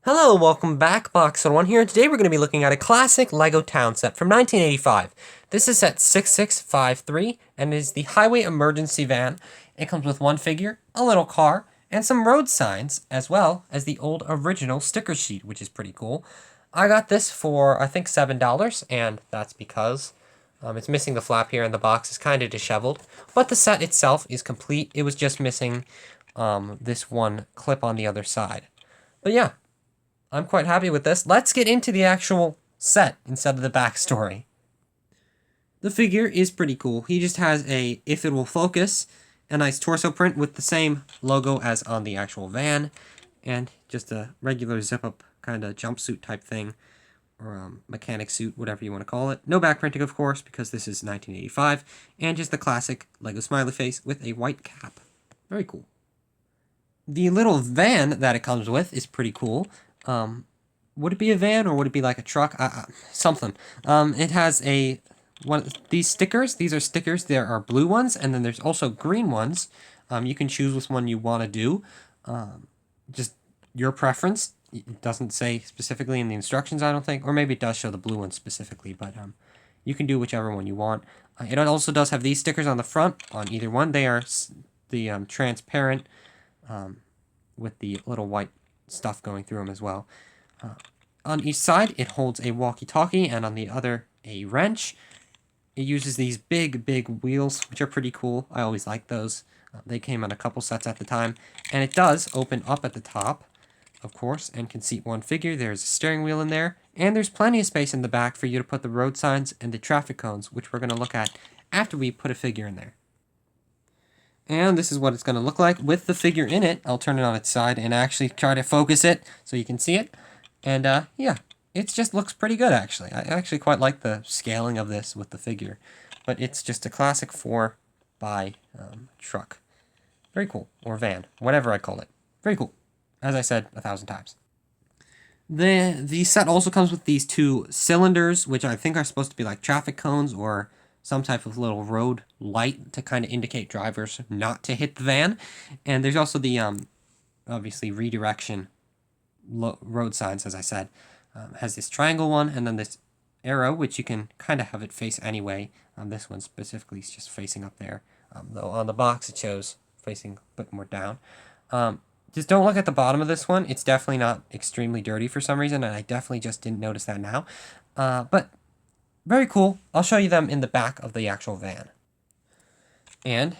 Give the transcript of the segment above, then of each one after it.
Hello, welcome back, Box1 here, and today we're going to be looking at a classic LEGO town set from 1985. This is set 6653, and is the Highway Emergency Van. It comes with one figure, a little car, and some road signs, as well as the old original sticker sheet, which is pretty cool. I got this for, I think, $7, and that's because it's missing the flap here, and the box is kind of disheveled, but the set itself is complete. It was just missing this one clip on the other side. But yeah, I'm quite happy with this. Let's get into the actual set instead of the backstory. The figure is pretty cool. He just has a, if it will focus, a nice torso print with the same logo as on the actual van, and just a regular zip-up kind of jumpsuit type thing, or mechanic suit, whatever you want to call it. No back printing, of course, because this is 1985, and just the classic LEGO smiley face with a white cap. Very cool. The little van that it comes with is pretty cool. Would it be a van or would it be like a truck? Something. It has these stickers. These are stickers. There are blue ones, and then there's also green ones. You can choose which one you want to do. Just your preference. It doesn't say specifically in the instructions, I don't think, or maybe it does show the blue one specifically, but you can do whichever one you want. It also does have these stickers on the front on either one. They are the transparent with the little white stuff going through them as well. On each side, it holds a walkie-talkie, and on the other, a wrench. It uses these big wheels, which are pretty cool. I always like those. They came on a couple sets at the time. And it does open up at the top, of course, and can seat one figure. There's a steering wheel in there, and there's plenty of space in the back for you to put the road signs and the traffic cones, which we're going to look at after we put a figure in there. And this is what it's going to look like with the figure in it. I'll turn it on its side and actually try to focus it so you can see it. And yeah, it just looks pretty good, actually. I actually quite like the scaling of this with the figure. But it's just a classic 4x truck. Very cool. Or van. Whatever I call it. Very cool. As I said 1,000 times. The set also comes with these two cylinders, which I think are supposed to be like traffic cones or some type of little road light to kind of indicate drivers not to hit the van. And there's also the, obviously, redirection road signs, as I said. Has this triangle one, and then this arrow, which you can kind of have it face anyway. This one specifically is just facing up there. Though on the box it shows facing a bit more down. Just don't look at the bottom of this one. It's definitely not extremely dirty for some reason, and I definitely just didn't notice that now. But very cool. I'll show you them in the back of the actual van. And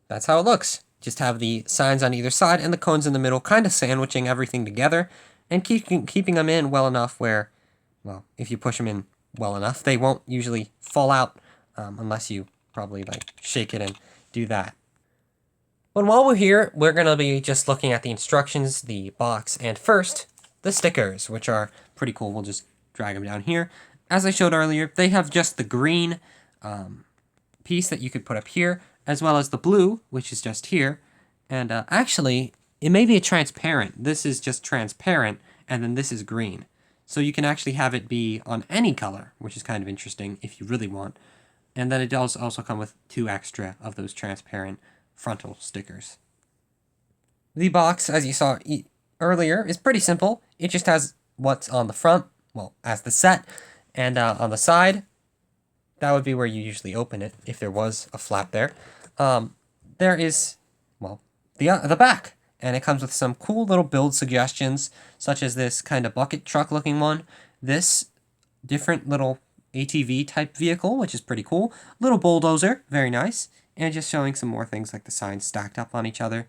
that's how it looks. Just have the signs on either side and the cones in the middle, kind of sandwiching everything together and keeping them in well enough where, well, if you push them in well enough, they won't usually fall out unless you probably like shake it and do that. But while we're here, we're going to be just looking at the instructions, the box, and first, the stickers, which are pretty cool. We'll just drag them down here. As I showed earlier, they have just the green piece that you could put up here, as well as the blue, which is just here. And actually, it may be a transparent. This is just transparent, and then this is green. So you can actually have it be on any color, which is kind of interesting if you really want. And then it does also come with 2 extra of those transparent frontal stickers. The box, as you saw earlier, is pretty simple. It just has what's on the front, well, as the set, and on the side, that would be where you usually open it, if there was a flap there. There is, well, the back, and it comes with some cool little build suggestions, such as this kind of bucket truck looking one, this different little ATV type vehicle, which is pretty cool, little bulldozer, very nice, and just showing some more things like the signs stacked up on each other.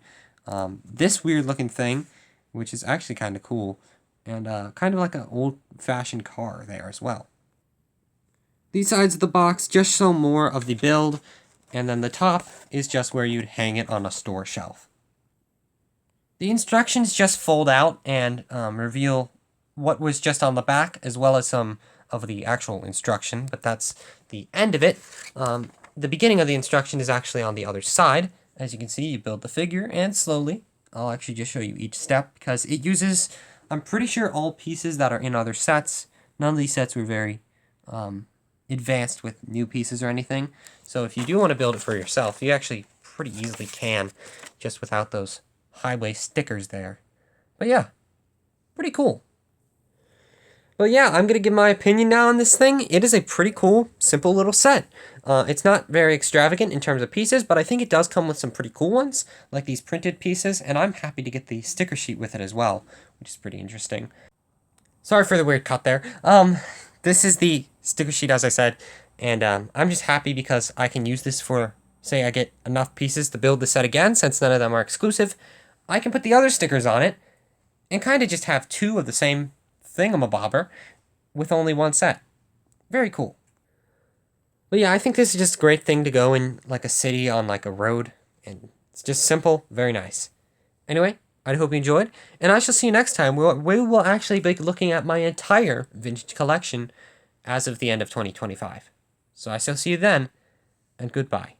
This weird looking thing, which is actually kind of cool, and kind of like an old-fashioned car there as well. These sides of the box just show more of the build, and then the top is just where you'd hang it on a store shelf. The instructions just fold out and reveal what was just on the back, as well as some of the actual instruction, but that's the end of it. The beginning of the instruction is actually on the other side. As you can see, you build the figure, and slowly, I'll actually just show you each step, because it uses, I'm pretty sure, all pieces that are in other sets. None of these sets were very advanced with new pieces or anything. So if you do want to build it for yourself, you actually pretty easily can, just without those highway stickers there. But yeah, pretty cool. But yeah, I'm going to give my opinion now on this thing. It is a pretty cool, simple little set. It's not very extravagant in terms of pieces, but I think it does come with some pretty cool ones, like these printed pieces, and I'm happy to get the sticker sheet with it as well, which is pretty interesting. Sorry for the weird cut there. This is the sticker sheet, as I said, and I'm just happy because I can use this for, say I get enough pieces to build the set again, since none of them are exclusive. I can put the other stickers on it, and kind of just have two of the same thingamabobber with only one set. Very cool. But yeah, I think this is just a great thing to go in like a city on like a road, and it's just simple, very nice. Anyway, I hope you enjoyed, and I shall see you next time. We will actually be looking at my entire vintage collection as of the end of 2025. So I shall see you then, and goodbye.